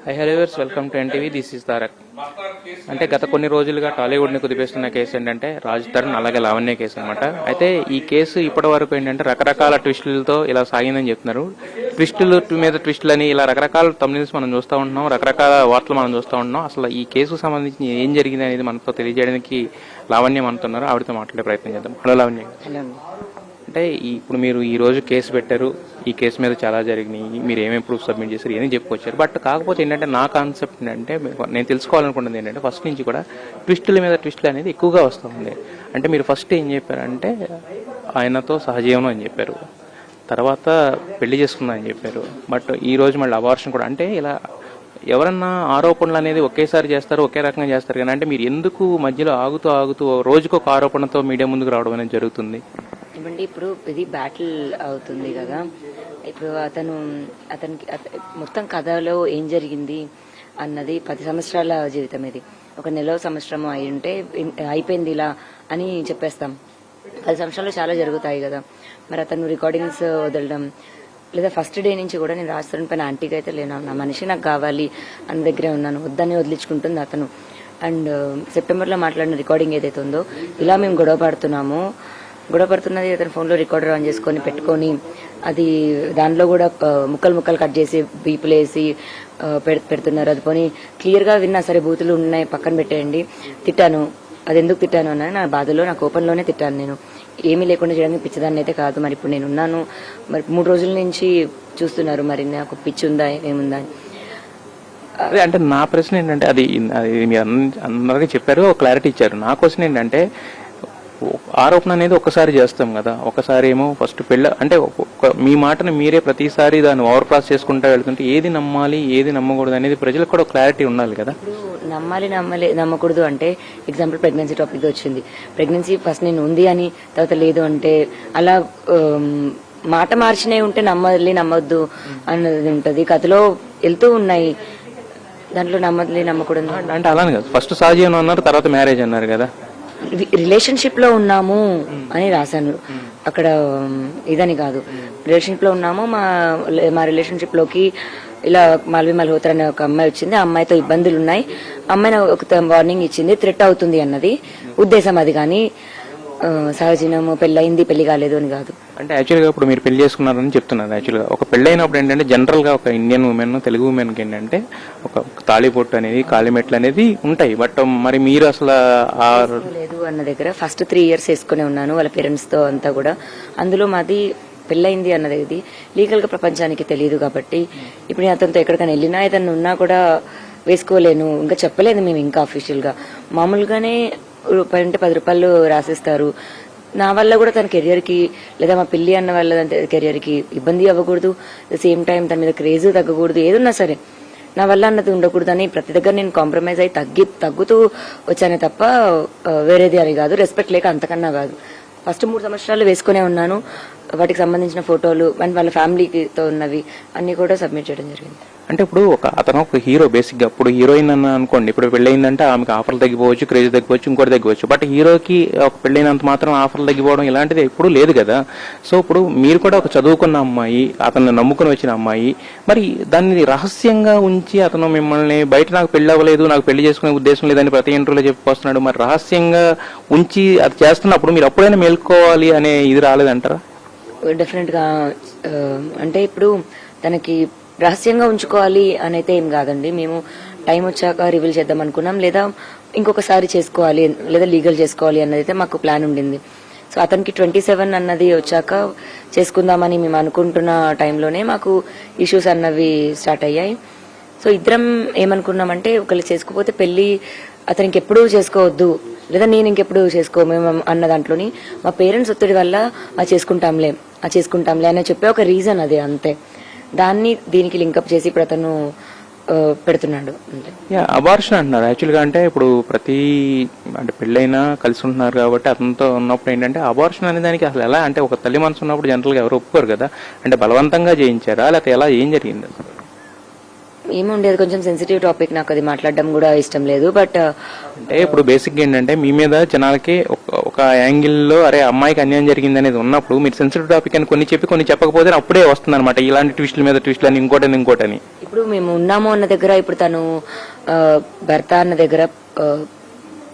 High hello viewers welcome to NTV. This is Tarak. అంటే గత కొన్ని రోజులుగా టాలీవుడ్ని కుదిపేస్తున్న కేసు ఏంటంటే రాజ్ తరుణ్ అలాగే లావణ్య కేసు అనమాట. అయితే ఈ కేసు ఇప్పటి వరకు ఏంటంటే రకరకాల ట్విస్టులతో ఇలా సాగిందని చెప్తున్నారు. ట్విస్టులు మీద ట్విస్టులు అని ఇలా రకరకాల తమిళస్ మనం చూస్తూ ఉంటున్నాం, రకరకాల వార్తలు మనం చూస్తూ ఉంటున్నాం. అసలు ఈ కేసుకు సంబంధించి ఏం జరిగింది అనేది మనతో తెలియజేయడానికి లావణ్య మనతున్నారు. ఆవిడతో మాట్లాడే ప్రయత్నం చేద్దాం. హలో లావణ్య. అంటే ఇప్పుడు మీరు ఈ రోజు కేసు పెట్టారు, ఈ కేసు మీద చాలా జరిగినాయి, మీరు ఏమేమి ప్రూఫ్ సబ్మిట్ చేశారు ఏమేమి చెప్పుకొచ్చారు. బట్ కాకపోతే ఏంటంటే నా కాన్సెప్ట్ ఏంటంటే నేను తెలుసుకోవాలనుకున్నది ఏంటంటే ఫస్ట్ నుంచి కూడా ట్విస్టుల మీద ట్విస్టులు అనేది ఎక్కువగా వస్తుంది. అంటే మీరు ఫస్ట్ ఏం చెప్పారంటే ఆయనతో సహజీవనం అని చెప్పారు, తర్వాత పెళ్లి చేసుకుందా అని చెప్పారు. బట్ ఈ రోజు మళ్ళీ అబార్షన్ కూడా. అంటే ఇలా ఎవరన్నా ఆరోపణలు అనేది ఒకేసారి చేస్తారు, ఒకే రకంగా చేస్తారు కానీ అంటే మీరు ఎందుకు మధ్యలో ఆగుతూ రోజుకు ఒక ఆరోపణతో మీడియా ముందుకు రావడం అనేది జరుగుతుంది? ఏమంటే ఇప్పుడు ఇది బ్యాటిల్ అవుతుంది కదా. ఇప్పుడు అతనికి మొత్తం కథలో ఏం జరిగింది అన్నది 10 సంవత్సరాల జీవితం. ఇది ఒక నెల సంవత్సరం అయి ఉంటే అయిపోయింది ఇలా అని చెప్పేస్తాం. 10 సంవత్సరాలు చాలా జరుగుతాయి కదా. మరి అతను రికార్డింగ్స్ వదలడం లేదా ఫస్ట్ డే నుంచి కూడా నేను రాస్తాను పైన యాంటీగా అయితే లేను, నా మనిషి నాకు కావాలి అన్న దగ్గరే ఉన్నాను, వద్దని వదిలించుకుంటుంది అతను. అండ్ సెప్టెంబర్లో మాట్లాడిన రికార్డింగ్ ఏదైతే ఉందో ఇలా మేము గొడవ పడుతున్నది అతని ఫోన్లో రికార్డర్ ఆన్ చేసుకొని పెట్టుకొని అది దానిలో కూడా ముక్కలు కట్ చేసి బీపులు వేసి పెడుతున్నారు. అది పోనీ క్లియర్గా విన్నా సరే బూతులు ఉన్నాయి పక్కన పెట్టేయండి. తిట్టాను, అది ఎందుకు తిట్టాను అన్నది నా బాధలో నా కోపంలోనే తిట్టాను. నేను ఏమీ లేకుండా చేయడానికి పిచ్చిదాన్ని అయితే కాదు. మరి ఇప్పుడు నేను ఉన్నాను, మరి 3 రోజుల నుంచి చూస్తున్నారు, మరి నాకు పిచ్చి ఉందా ఏముందా అని. అదే అంటే నా ప్రశ్న ఏంటంటే అది మీరు అందరికీ చెప్పారు, క్లారిటీ ఇచ్చారు. నా క్వశ్చన్ ఏంటంటే ఆరోపణ అనేది ఒక్కసారి చేస్తాం కదా, ఒకసారి ఏమో ఫస్ట్ పెళ్ళ అంటే మీ మాటను మీరే ప్రతిసారి దాన్ని ఓవర్ క్రాస్ చేసుకుంటూ వెళ్తుంటే ఏది నమ్మాలి ఏది నమ్మకూడదు అనేది ప్రజలకు కూడా క్లారిటీ ఉండాలి కదా. నమ్మకూడదు అంటే ఎగ్జాంపుల్ ప్రెగ్నెన్సీ టాపిక్ వచ్చింది. ప్రెగ్నెన్సీ ఫస్ట్ నేను ఉంది అని తర్వాత లేదు అంటే అలా మాట మార్చినే ఉంటే నమ్మొద్దు అన్నది ఉంటది. కథలో వెళ్తూ ఉన్నాయి, దాంట్లో నమ్మకూడదు అంటే అలానే కదా. ఫస్ట్ సహజీవనం అన్నారు, తర్వాత మ్యారేజ్ అన్నారు కదా. రిలేషన్షిప్ లో ఉన్నాము అని రాశాను అక్కడ, ఇదని కాదు. రిలేషన్షిప్ లో ఉన్నాము, మా రిలేషన్షిప్ లోకి ఇలా మాల్వి మల్హోత్రా అనే ఒక అమ్మాయి వచ్చింది, ఆ అమ్మాయితో ఇబ్బందులు ఉన్నాయి, అమ్మాయిని ఒక వార్నింగ్ ఇచ్చింది, థ్రెట్ అవుతుంది అన్నది ఉద్దేశం. అది కానీ సహజీవనము పెళ్ళయింది పెళ్లి కాలేదు అని కాదు. అంటే యాక్చువల్గా ఇప్పుడు మీరు పెళ్లి చేసుకున్నారని చెప్తున్నారు. యాక్చువల్గా ఒక పెళ్ళైనప్పుడు ఏంటంటే జనరల్ గా ఒక ఇండియన్ ఉమెన్ తెలుగు ఉమెన్ కి ఏంటంటే ఒక తాళిపొట్టు అనేది కాలిమెట్లు అనేది ఉంటాయి. బట్ మరి మీరు అసలు లేదు అన్న దగ్గర ఫస్ట్ 3 years వేసుకునే ఉన్నాను వాళ్ళ పేరెంట్స్ తో అంతా కూడా. అందులో మాది పెళ్ళయింది అన్నది లీగల్ గా ప్రపంచానికి తెలియదు కాబట్టి ఇప్పుడు నేను అతనితో ఎక్కడికైనా వెళ్ళినా ఏదన్నా ఉన్నా కూడా వేసుకోలేను. ఇంకా చెప్పలేదు మేము ఇంకా అఫీషియల్ గా. మామూలుగానే ₹10 రాసిస్తారు. నా వల్ల కూడా తన కెరియర్ కి లేదా మా పెళ్లి అన్న వాళ్ళ కెరియర్ కి ఇబ్బంది అవ్వకూడదు, సేమ్ టైం తన మీద క్రేజ్ తగ్గకూడదు, ఏదున్నా సరే నా వల్ల అన్నది ఉండకూడదని ప్రతి దగ్గర నేను కాంప్రమైజ్ అయి తగ్గుతూ వచ్చానే తప్ప వేరేది అని కాదు. రెస్పెక్ట్ లేక అంతకన్నా కాదు. ఫస్ట్ 3 సంవత్సరాలు వేసుకునే ఉన్నాను. వాటికి సంబంధించిన ఫోటోలు అండ్ వాళ్ళ ఫ్యామిలీతో ఉన్నవి అన్ని కూడా సబ్మిట్ చేయడం జరిగింది. అంటే ఇప్పుడు అతను ఒక హీరో బేసిక్ గా. ఇప్పుడు హీరోయిన్ అని అనుకోండి, ఇప్పుడు పెళ్ళయిందంటే ఆమెకు ఆఫర్లు తగ్గిపోవచ్చు, క్రేజ్ తగ్గిపోవచ్చు, ఇంకోటి తగ్గిపోవచ్చు. బట్ హీరోకి ఒక పెళ్ళైనంత మాత్రం ఆఫర్లు తగ్గిపోవడం ఇలాంటిది ఎప్పుడు లేదు కదా. సో ఇప్పుడు మీరు కూడా ఒక చదువుకున్న అమ్మాయి, అతను నమ్ముకుని వచ్చిన అమ్మాయి, మరి దాన్ని రహస్యంగా ఉంచి అతను మిమ్మల్ని బయట నాకు పెళ్లి అవ్వలేదు, నాకు పెళ్లి చేసుకునే ఉద్దేశం లేదని ప్రతి ఇంటర్వ్యూలో చెప్పుకొస్తున్నాడు. మరి రహస్యంగా ఉంచి అది చేస్తున్నప్పుడు మీరు అప్పుడైనా మేల్కోవాలి అనే ఇది రాలేదంటారా? డెఫినెట్ గా అంటే ఇప్పుడు తనకి రహస్యంగా ఉంచుకోవాలి అని అయితే ఏం కాదండి. మేము టైం వచ్చాక రివీల్ చేద్దాం అనుకున్నాం, లేదా ఇంకొకసారి చేసుకోవాలి లేదా లీగల్ చేసుకోవాలి అన్నది అయితే మాకు ప్లాన్ ఉండింది. సో అతనికి 27 అన్నది వచ్చాక చేసుకుందామని మేము అనుకుంటున్న టైంలోనే మాకు ఇష్యూస్ అన్నవి స్టార్ట్ అయ్యాయి. సో ఇద్దరం ఏమనుకున్నామంటే ఒకళ్ళు చేసుకోపోతే పెళ్లి అతనికి ఎప్పుడూ చేసుకోవద్దు, లేదా నేను ఇంకెప్పుడు చేసుకోమేమో అన్న దాంట్లోని మా పేరెంట్స్ ఒత్తిడి వల్ల చేసుకుంటాంలే అని చెప్పే ఒక రీజన్ అదే, అంతే. దాన్ని దీనికి లింకప్ చేసి ఇప్పుడు అతను పెడుతున్నాడు. అబార్షన్ అంటున్నారు యాక్చువల్గా. అంటే ఇప్పుడు ప్రతి అంటే పెళ్ళైనా కలిసి ఉంటున్నారు కాబట్టి అతనితో ఉన్నప్పుడు ఏంటంటే అబార్షన్ అనే దానికి అసలు ఎలా అంటే ఒక తల్లి మనసు ఉన్నప్పుడు జనరల్ గా ఎవరు ఒప్పుకోరు కదా. అంటే బలవంతంగా చేయించారా లేకపోతే ఎలా ఏం జరిగింది? ఏముండేది, కొంచెం సెన్సిటివ్ టాపిక్, నాకు అది మాట్లాడడం కూడా ఇష్టం లేదు. బట్ అంటే ఇప్పుడు బేసిక్ ఏంటంటే మీ మీద జనాలకి ఒక యాంగిల్లో అరే అమ్మాయికి అన్యాయం జరిగింది అనేది ఉన్నప్పుడు మీరు సెన్సిటివ్ టాపిక్ అని కొన్ని చెప్పి కొన్ని చెప్పకపోతే అప్పుడే వస్తుంది అనమాట ఇలాంటి ట్విస్టుల మీద ట్విస్టులు అని ఇంకోటని. ఇప్పుడు ఇప్పుడు మేము ఉన్నాము అన్న దగ్గర ఇప్పుడు తను భర్త అన్న దగ్గర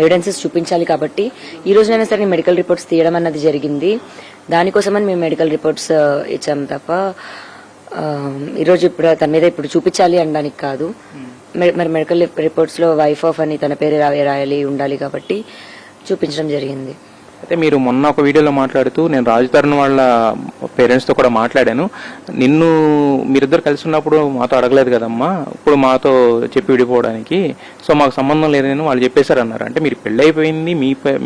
ఎవిడెన్సెస్ చూపించాలి కాబట్టి ఈ రోజునైనా సరే మెడికల్ రిపోర్ట్స్ తీయడం అన్నది జరిగింది. దానికోసమని మేము మెడికల్ రిపోర్ట్స్ ఇచ్చాము తప్ప ఈరోజు ఇప్పుడు తన మీద ఇప్పుడు చూపించాలి అనడానికి కాదు. మరి మెడికల్ రిపోర్ట్స్ లో వైఫ్ ఆఫ్ అని తన పేరు రాయాలి ఉండాలి కాబట్టి చూపించడం జరిగింది. అయితే మీరు మొన్న ఒక వీడియోలో మాట్లాడుతూ నేను రాజ్ తరుణ్ వాళ్ళ పేరెంట్స్ తో కూడా మాట్లాడాను, నిన్ను మీరిద్దరు కలిసి ఉన్నప్పుడు మాతో అడగలేదు కదమ్మా, ఇప్పుడు మాతో చెప్పి విడిపోవడానికి, సో మాకు సంబంధం లేదని వాళ్ళు చెప్పేశారు అన్నారు. అంటే మీరు పెళ్లి అయిపోయింది,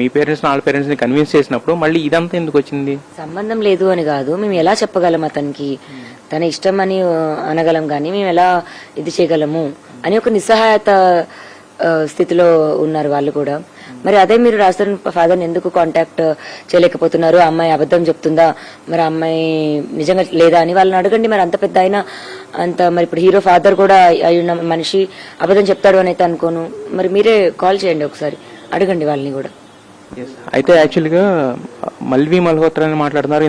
మీ పేరెంట్స్ వాళ్ళ పేరెంట్స్ ని కన్విన్స్ చేసినప్పుడు మళ్ళీ ఇదంతా ఎందుకు వచ్చింది? సంబంధం లేదు అని కాదు, మేము ఎలా చెప్పగలం అతనికి తన ఇష్టం అని అనగలం కానీ మేము ఎలా ఇది చేయగలము అని ఒక నిస్సహాయత స్థితిలో ఉన్నారు వాళ్ళు కూడా. మరి అదే మీరు రాజతరుణ్ ఫాదర్ని ఎందుకు కాంటాక్ట్ చేయలేకపోతున్నారు? అమ్మాయి అబద్ధం చెప్తుందా, మరి అమ్మాయి నిజంగా లేదా అని వాళ్ళని అడగండి. మరి అంత పెద్ద అయినా అంత మరి ఇప్పుడు హీరో ఫాదర్ కూడా అయిన మనిషి అబద్ధం చెప్తాడు అని అయితే అనుకోను. మరి మీరే కాల్ చేయండి ఒకసారి, అడగండి వాళ్ళని కూడా. అయితే యాక్చువల్గా మల్వి మల్హోత్రా అని మాట్లాడుతున్నారు.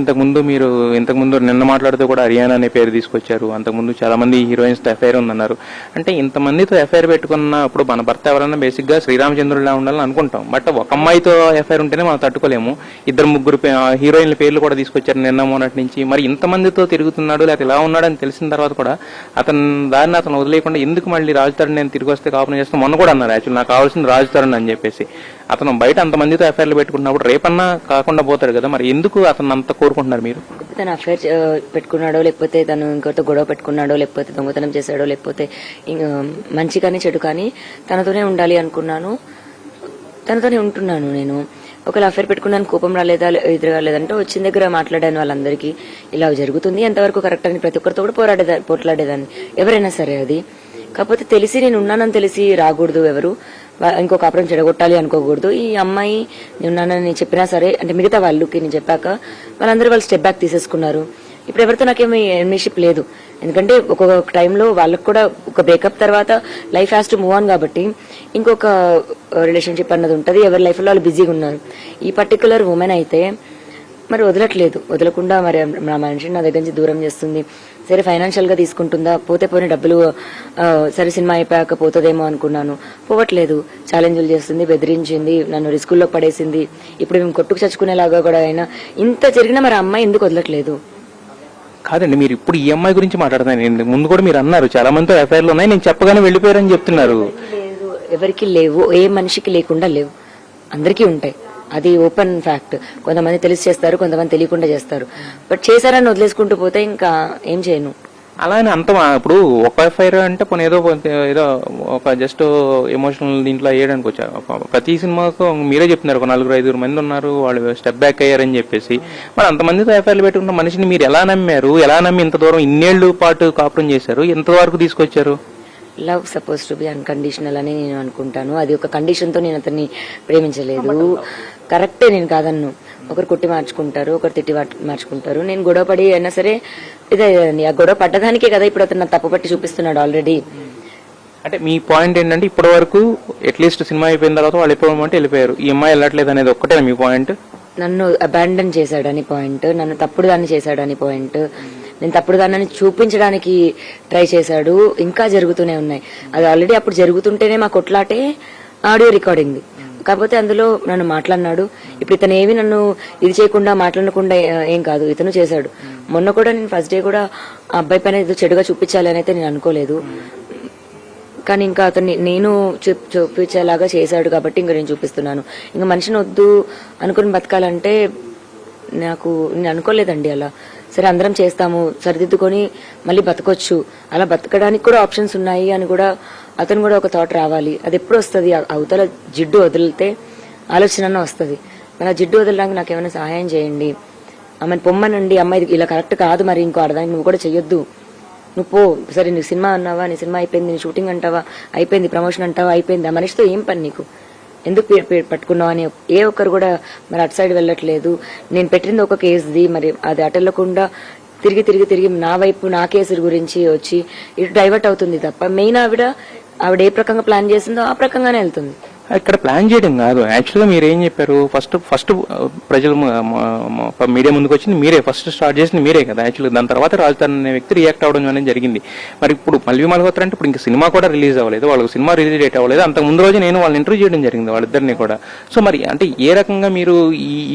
ఇంతకుముందు నిన్న మాట్లాడుతూ కూడా హరియానా అనే పేరు తీసుకొచ్చారు. అంతకుముందు చాలా మంది హీరోయిన్స్ తో ఎఫ్ఐఆర్ ఉందన్నారు. అంటే ఇంతమందితో ఎఫ్ఐఆర్ పెట్టుకున్నప్పుడు మన భర్త ఎవరన్నా బేసిక్ గా శ్రీరామచంద్రులా ఉండాలని అనుకుంటాం. బట్ ఒక అమ్మాయితో ఎఫ్ఐఆర్ ఉంటేనే మనం తట్టుకోలేము. 2-3 హీరోయిన్ల పేర్లు కూడా తీసుకొచ్చారు నిన్న మొన్నటి నుంచి. మరి ఇంతమందితో తిరుగుతున్నాడు లేకపోతే ఇలా ఉన్నాడు అని తెలిసిన తర్వాత కూడా దాన్ని అతను వదిలేయకుండా ఎందుకు మళ్ళీ రాజ్ తరుణ్ నేను తిరిగి వస్తే కాపురం చేస్తాను మొన్న కూడా అన్నారు. యాక్చువల్ నాకు కావాల్సింది రాజ్ తరుణ్ అని చెప్పేసి. అతను బయట అంతమందితో ఎఫ్ఐఆర్లు పెట్టుకున్నప్పుడు రేపన్నా కాకుండా పోతాడు కదా, మరి ఎందుకు అతను అంత కోరుకుంటున్నారు మీరు? తను అఫైర్ పెట్టుకున్నాడో, లేకపోతే తను ఇంకోతో గొడవ పెట్టుకున్నాడో, లేకపోతే దొంగతనం చేశాడో, లేకపోతే మంచి కానీ చెడు కానీ తనతోనే ఉండాలి అనుకున్నాను, తనతోనే ఉంటున్నాను నేను. ఒకవేళ అఫైర్ పెట్టుకున్నాను, కోపం రాలేదా ఎదురుగాలేదంటే వచ్చిన దగ్గర మాట్లాడాను వాళ్ళందరికీ, ఇలా జరుగుతుంది ఎంతవరకు కరెక్ట్ అని ప్రతి ఒక్కరితో కూడా పోట్లాడేదాన్ని ఎవరైనా సరే. అది కాకపోతే తెలిసి నేను ఉన్నానని తెలిసి రాకూడదు, ఎవరు ఇంకొక అప్పురం చెడగొట్టాలి అనుకోకూడదు. ఈ అమ్మాయి నేనున్నానని చెప్పినా సరే, అంటే మిగతా వాళ్ళకి నేను చెప్పాక వాళ్ళందరూ వాళ్ళు స్టెప్ బ్యాక్ తీసేసుకున్నారు. ఇప్పుడు ఎవరితో నాకేమీ ఎనిమిషిప్ లేదు, ఎందుకంటే ఒక్కొక్క టైంలో వాళ్ళకు కూడా ఒక బ్రేకప్ తర్వాత life has to move on కాబట్టి ఇంకొక రిలేషన్షిప్ అన్నది ఉంటుంది. ఎవరి లైఫ్ లో వాళ్ళు బిజీగా ఉన్నారు. ఈ పర్టికులర్ ఉమెన్ అయితే మరి వదలకుండా మరి నా మనిషిని నా దగ్గర నుంచి దూరం చేస్తుంది. సరే ఫైనాన్షియల్ గా తీసుకుంటుందా, పోతే పోయిన డబ్బులు సరే సినిమా అయిపోయాక పోతుందేమో అనుకున్నాను, పోవట్లేదు. ఛాలెంజ్లు చేస్తుంది, బెదిరించింది, నన్ను రిస్కుల్లో పడేసింది. ఇప్పుడు మేము కొట్టుకు చచ్చుకునేలాగా కూడా అయినా ఇంత జరిగినా మరి అమ్మాయి ఎందుకు వదలట్లేదు? కాదండి, మీరు ఇప్పుడు ఈ అమ్మాయి గురించి మాట్లాడుతున్నాను. ముందు కూడా మీరు అన్నారు చాలా మందితో ఎఫ్ఐఆర్లు ఉన్నాయి, నేను చెప్పగానే వెళ్లిపోయారని చెప్తున్నారు. ఎవరికి లేవు, ఏ మనిషికి లేకుండా లేవు, అందరికీ ఉంటాయి. అది ఓపెన్ ఫ్యాక్ట్. కొంతమంది తెలిసి చేస్తారు, కొంతమంది తెలియకుండా చేస్తారు. బట్ చేశారని వదిలేసుకుంటూ పోతే ఇంకా ఏం చేయను. అలానే అంత ఇప్పుడు ఒక ఎఫ్ఐఆర్ అంటే పోనీ ఏదో ఒక జస్ట్ ఎమోషనల్ దీంట్లో అయ్యడానికి వచ్చారు. ప్రతి సినిమాకు మీరే చెప్తున్నారు ఒక 4-5 మంది ఉన్నారు, వాళ్ళు స్టెప్ బ్యాక్ అయ్యారని చెప్పేసి. మరి అంతమందితో ఎఫ్ఐఆర్లు పెట్టుకున్న మనిషిని మీరు ఎలా నమ్మారు? ఎలా నమ్మి ఇంత దూరం ఇన్నేళ్లు పాటు కాపురం చేశారు? ఎంతవరకు తీసుకొచ్చారు? Love suppose to be unconditional అని నేను అనుకుంటాను. అది ఒక కండిషన్ తో నేను అతన్ని ప్రేమించలేదు. కరెక్టే, నేను కాదన్ను. ఒకరు కొట్టి మార్చుకుంటారు, ఒకరు తిట్టి మార్చుకుంటారు. నేను గొడవ పడి అయినా సరే ఇదే ఆ గొడవ పడ్డదానికే కదా ఇప్పుడు అతను తప్పు పట్టి చూపిస్తున్నాడు ఆల్రెడీ. అంటే మీ పాయింట్ ఏంటంటే ఇప్పటి వరకు అట్లీస్ట్ సినిమా అయిపోయిన తర్వాత వాళ్ళు ఎప్పుడు అంటే వెళ్ళిపోయారు, ఈ అమ్మాయి వెళ్ళట్లేదు అనేది ఒక్కటే మీ పాయింట్? నన్ను అబాండన్ చేశాడని పాయింట్, నన్ను తప్పుడు దాన్ని చేశాడని పాయింట్, నేను తప్పుడు దాన్ని చూపించడానికి ట్రై చేశాడు. ఇంకా జరుగుతూనే ఉన్నాయి. అది ఆల్రెడీ అప్పుడు జరుగుతుంటేనే మా కొట్లాటే ఆడియో రికార్డింగ్. కాకపోతే అందులో నన్ను మాట్లాడినాడు. ఇప్పుడు ఇతను ఏమి నన్ను ఇది చేయకుండా మాట్లాడకుండా ఏం కాదు, ఇతను చేశాడు. మొన్న కూడా నేను ఫస్ట్ డే కూడా ఆ అబ్బాయి పైన ఏదో చెడుగా చూపించాలి అని అయితే నేను అనుకోలేదు. కానీ ఇంకా అతన్ని నేను చూపించేలాగా చేశాడు కాబట్టి ఇంకా నేను చూపిస్తున్నాను. ఇంకా మనిషిని వద్దు అనుకుని బతకాలంటే నేను అనుకోలేదండి అలా. సరే అందరం చేస్తాము, సరిదిద్దుకొని మళ్ళీ బతకొచ్చు, అలా బతకడానికి కూడా ఆప్షన్స్ ఉన్నాయి అని కూడా అతను కూడా ఒక థాట్ రావాలి. అది ఎప్పుడు వస్తుంది? అవతల జిడ్డు వదిలితే ఆలోచన వస్తుంది. మరి ఆ జిడ్డు వదలడానికి నాకు ఏమైనా సహాయం చేయండి, ఆమెను పొమ్మనండి. అమ్మాయి ఇలా కరెక్ట్ కాదు, మరి ఇంకో ఆడదానికి నువ్వు కూడా చెయ్యొద్దు, నువ్వు పో. సరే నీ సినిమా అన్నావా, నీ సినిమా అయిపోయింది, నీ షూటింగ్ అంటావా అయిపోయింది, ప్రమోషన్ అంటావా అయిపోయింది, ఆ మనిషితో ఏం పని నీకు, ఎందుకు పట్టుకున్నావు అని ఏ ఒక్కరు కూడా మరి అటు సైడ్ వెళ్ళట్లేదు. నేను పెట్టింది ఒక కేసుది, మరి అది అటు వెళ్లకుండా తిరిగి నా వైపు నా కేసు గురించి వచ్చి ఇటు డైవర్ట్ అవుతుంది తప్ప మెయిన్ ఆవిడ ఏ ప్రకంగా ప్లాన్ చేసిందో ఆ ప్రకంగానే వెళ్తుంది. ఇక్కడ ప్లాన్ చేయడం కాదు. యాక్చువల్గా మీరు ఏం చెప్పారు, ఫస్ట్ ప్రజలు మీడియా ముందుకు వచ్చింది మీరే, ఫస్ట్ స్టార్ట్ చేసింది మీరే కదా యాక్చువల్గా. దాని తర్వాత రాజధాని అనే వ్యక్తి రియాక్ట్ అవ్వడం అనేది జరిగింది. మరి ఇప్పుడు మల్వి మల్హోత్రా అంటే ఇప్పుడు ఇంకా సినిమా కూడా రిలీజ్ అవ్వలేదు, వాళ్ళకి సినిమా రిలీజ్ డేట్ అవ్వలేదు. అంతకు ముందు రోజు నేను వాళ్ళని ఇంటర్వ్యూ చేయడం జరిగింది వాళ్ళిద్దరిని కూడా. సో మరి అంటే ఏ రకంగా మీరు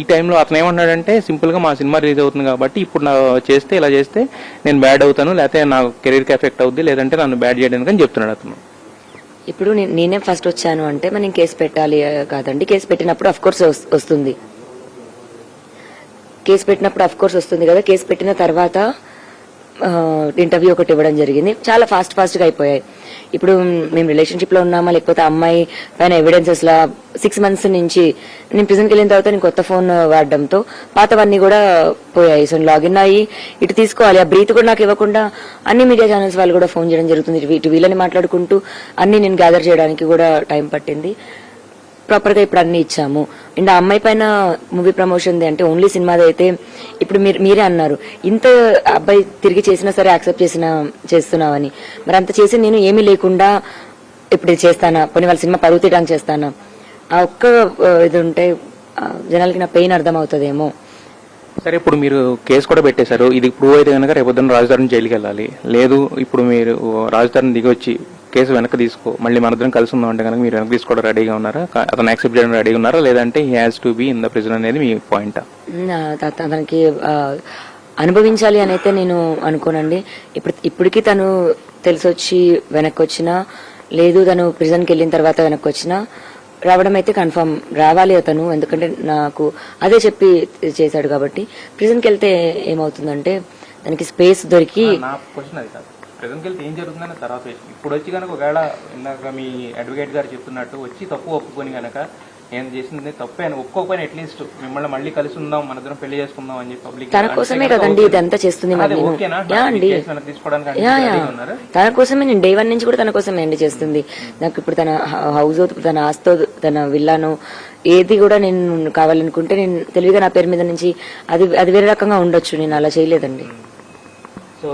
ఈ టైంలో అతను ఏమన్నాడంటే సింపుల్ గా మా సినిమా రిలీజ్ అవుతుంది కాబట్టి ఇప్పుడు నా చేస్తే ఇలా చేస్తే నేను బ్యాడ్ అవుతాను, లేకపోతే నా కెరీర్ కి ఎఫెక్ట్ అవుద్ది, లేదంటే నన్ను బ్యాడ్ చేయడానికి అని చెప్తున్నాడు అతను. ఇప్పుడు నేనే ఫస్ట్ వచ్చాను అంటే మనం కేసు పెట్టాలి కాదండి. కేసు పెట్టినప్పుడు అఫ్ కోర్స్ వస్తుంది, కేసు పెట్టినప్పుడు అఫ్ కోర్స్ వస్తుంది కదా. కేసు పెట్టిన తర్వాత ఇంటర్వ్యూ ఒకటి ఇవ్వడం జరిగింది. చాలా ఫాస్ట్ గా అయిపోయాయి. ఇప్పుడు మేము రిలేషన్షిప్ లో ఉన్నామా లేకపోతే అమ్మాయి పైన ఎవిడెన్సెస్ లా 6 months నుంచి నేను ప్రిజన్కి వెళ్ళిన తర్వాత నేను కొత్త ఫోన్ వాడడంతో పాతవన్నీ కూడా పోయాయి. సో లాగిన్ అయ్యి ఇటు తీసుకోవాలి, ఆ బ్రీత్ కూడా నాకు ఇవ్వకుండా అన్ని మీడియా ఛానల్స్ వాళ్ళు కూడా ఫోన్ చేయడం జరుగుతుంది. ఇటు వీళ్ళని మాట్లాడుకుంటూ అన్ని నేను గ్యాదర్ చేయడానికి కూడా టైం పట్టింది. ప్రాపర్ గా ఇప్పుడు అన్ని ఇచ్చాము. అండ్ ఆ అమ్మాయి పైన మూవీ ప్రమోషన్ అంటే ఓన్లీ సినిమాది అయితే ఇప్పుడు మీరే అన్నారు ఇంత అబ్బాయి తిరిగి చేసినా సరే యాక్సెప్ట్ చేస్తున్నావని. మరి అంత చేసి నేను ఏమీ లేకుండా ఇప్పుడు చేస్తానా, పోనీ వాళ్ళ సినిమా పరువు తీయడానికి చేస్తానా? ఆ ఒక్క ఇది ఉంటే జనాలకి నా పెయిన్ అర్థం అవుతుందేమో. సరే, ఇప్పుడు మీరు కేసు కూడా పెట్టేశారు. ఇది ప్రూవ్ అయితే కనుక రేపొద్దున రాజధాని జైలుకి వెళ్ళాలి. లేదు ఇప్పుడు మీరు రాజధాని దిగి వచ్చి కేసు వెనక్కి తీసుకో, మళ్ళీ మనద్దరం కలిసి ఉందాం అంటే కనుక మీరు వెనక్కి తీసుకోవడం రెడీగా ఉన్నారా? అతను యాక్సెప్ట్ చేయడం రెడీగా ఉన్నారా? లేదంటే he has to be in the prison అనేది మీ పాయింట్? అతనికి అనుభవించాలి అని అయితే నేను అనుకోనండి. ఇప్పటికీ తను తెలిసొచ్చి వెనక్కి వచ్చినా, లేదు తను ప్రిజన్కి వెళ్ళిన తర్వాత వెనక్కి వచ్చినా రావడం అయితే కన్ఫర్మ్ రావాలి అతను. ఎందుకంటే నాకు అదే చెప్పి చేశాడు కాబట్టి. ప్రిజన్కి వెళ్తే ఏమవుతుందంటే దానికి స్పేస్ దొరికి ప్రెజెంట్కి వెళ్తే ఏం జరుగుతుందని తర్వాత ఇప్పుడు వచ్చి కనుక ఒకవేళ ఇందాక మీ అడ్వకేట్ గారు చెప్తున్నట్టు వచ్చి తప్పు ఒప్పుకొని కనుక నేను చేసింది తప్పే అని ఒప్పుకోకపోయినా అట్లీస్ట్ మిమ్మల్ని మళ్ళీ కలిసి ఉందాం, మన ఇద్దరం పెళ్లి చేసుకుందాం అని చెప్పి పబ్లిక్ తన కోసమే కదండి ఇదంతా చేస్తుంది. తన కోసమే నేను డే 1 నుంచి కూడా తన కోసమే అండి చేస్తుంది. నాకు ఇప్పుడు తన హౌస్, తన ఆస్తో, తన విల్లాను ఏది కూడా నేను కావాలనుకుంటే నేను తెలివిగా నా పేరు మీద నుంచి అది వేరే రకంగా ఉండొచ్చు. నేను అలా చేయలేదండి. సో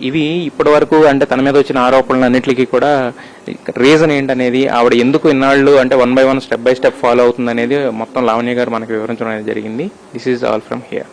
ఇవి ఇప్పటి వరకు అంటే తన మీద వచ్చిన ఆరోపణలు అన్నింటికి కూడా రీజన్ ఏంటనేది, ఆవిడ ఎందుకు ఇన్నాళ్ళు అంటే 1 by 1 step by step follow అవుతుంది అనేది మొత్తం లావణ్య గారు మనకు వివరించడం అనేది జరిగింది. This is all from here.